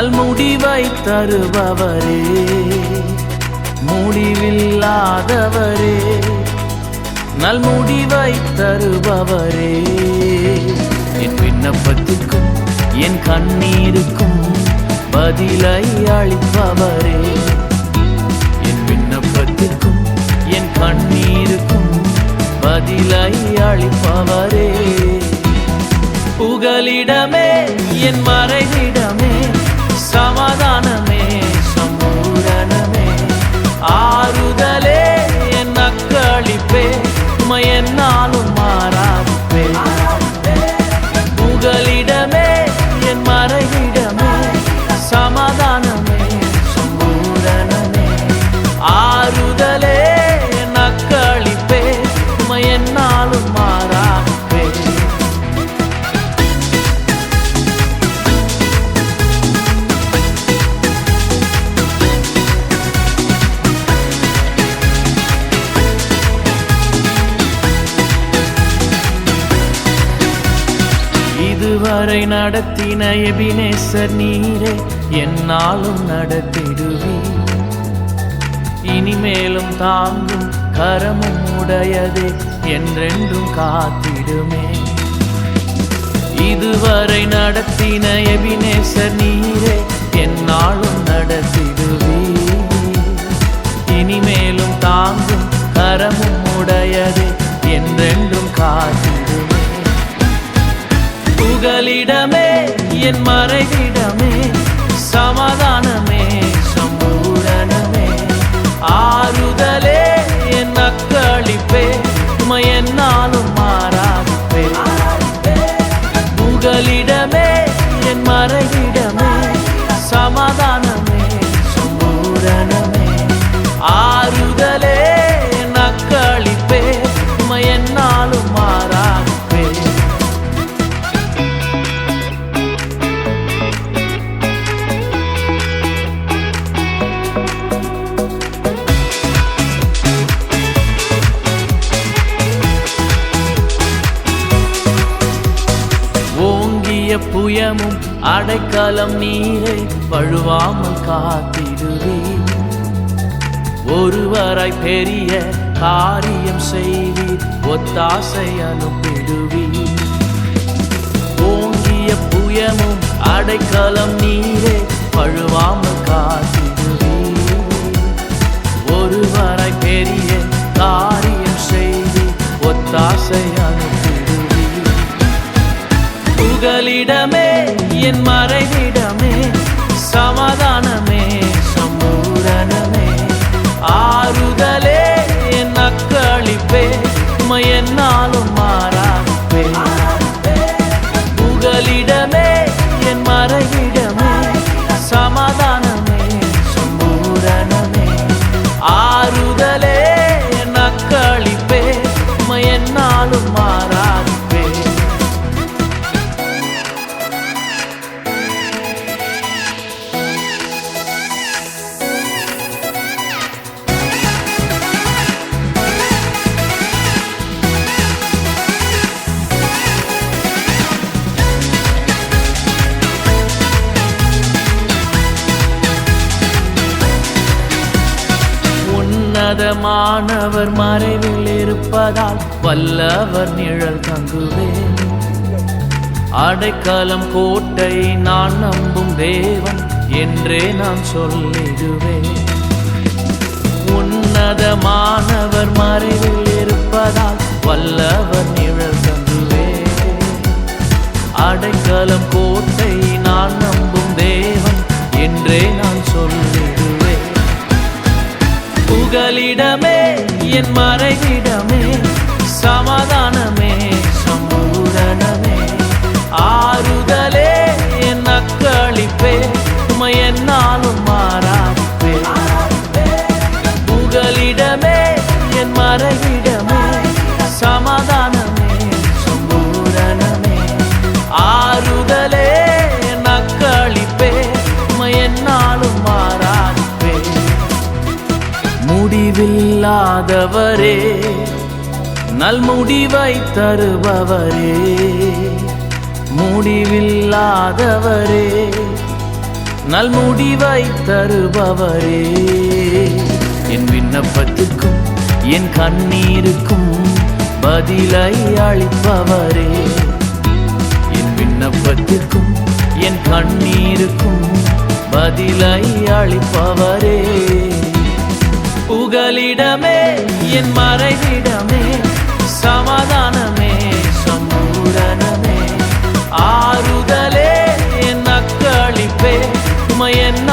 நல்முடிவை தருபவரே, முடிவில்லாதவரே, நல்முடிவை தருபவரே, என் விண்ணப்பத்திற்கும் என் கண்ணீருக்கும் பதிலை அளிப்பவரே, என் விண்ணப்பத்திற்கும் என் கண்ணீருக்கும் பதிலை அளிப்பவரே, புகலிடமே என் மறைவிடமே, சமாதானமே சம்பூரணமே, ஆறுதலே என் அக்களிப்பே, உம்மை என்னாலும் மாறாதே, புகலிடமே என் மறைவிடமே, சமாதானமே சம்பூரணமே, ஆறுதலே என் அக்களிப்பே, உம்மை என்னாலும் மாறாதே. இதுவரை நடத்தின எபினேசர் நீரே, என்னாலும் நடத்திடுவீர், இனிமேலும் தாங்கும் கரமும் உடையதே, என்றென்றும் காத்திடுமே. இதுவரை நடத்தின எபினேசர் நீரே, என்னாலும் நடத்திடுவீர், இனிமேலும் தாங்கும் கரமும் உடையதே, என்றென்றும் காத்திடுமே. புகலிடமே என் மறைவிடமே, சமாதானமே சம்பூரணமே, ஆறுதலே என் அக்களிப்பே, உம்மை என்னாலும் மாறாதே, புகலிடமே என் மறைவிடமே, சமாதானமே சம்பூரணமே, ஆறுதலே என் அக்களிப்பே, உம்மை என்னாலும் மாறாதே. புயமும் அடைக்கலம் நீரை வழுவாமல் காத்திடுவீர், ஒருவராய் பெரிய காரியம் செய்வீர், ஒத்தாசை அனுப்பிடுவீர். ஓங்கிய புயமும் அடைக்கலம் நீரை வழுவாமல் காத்திடுவீர், ஒருவராய் பெரிய காரியம் செய்வீர், ஒத்தாசை அனுப்பிடுவீர். புகலிடமே என் மறைவிடமே, சமாதானமே சம்பூரணமே, ஆறுதலே என் அக்களிப்பே, உம்மை என்னாலும் மாறாதே, புகலிடமே என் மறைவிடமே, சமாதானமே சம்பூரணமே, ஆறுதலே என் அக்களிப்பே, உம்மை என்னாலும் மாறாதே. உன்னதமானவர் மறைவில் இருப்பதால் வல்லவர் நிழல் தங்குவேன், அடைக்கலம் கோட்டை நான் நம்பும் தேவன் என்றே நான் சொல்லிடுவேன். உன்னதமானவர் மறைவில் இருப்பதால் வல்லவர் நிழல் தங்குவேன், அடைக்கலம் கோட்டை நான் நம்பும் தேவன் என்றே நான் சொல்லிடுவேன். புகலிடமே என் மறைவிடமே, சமாதானமே சம்பூரணமே, ஆறுதலே என் அக்களிப்பே, உம்மை என்னாலும் மாறாதே, புகலிடமே என் மறைவிடமே, சமாதானமே சம்பூரணமே, ஆறுதலே என் அக்களிப்பே, உம்மை என்னாலும் மாறாதே. முடிவில்லாதவரே, நல்முடிவை தருபவரே, முடிவில்லாதவரே, நல்முடிவை தருபவரே. என் விண்ணப்பத்திற்கும் என் கண்ணீருக்கும் பதிலை அளிப்பவரே. என் விண்ணப்பத்திற்கும் என் கண்ணீருக்கும் பதிலை அளிப்பவரே. புகலிடமே என் மறைவிடமே, சமாதானமே சம்பூரணமே, ஆறுதலே என் அக்களிப்பே. உமை என்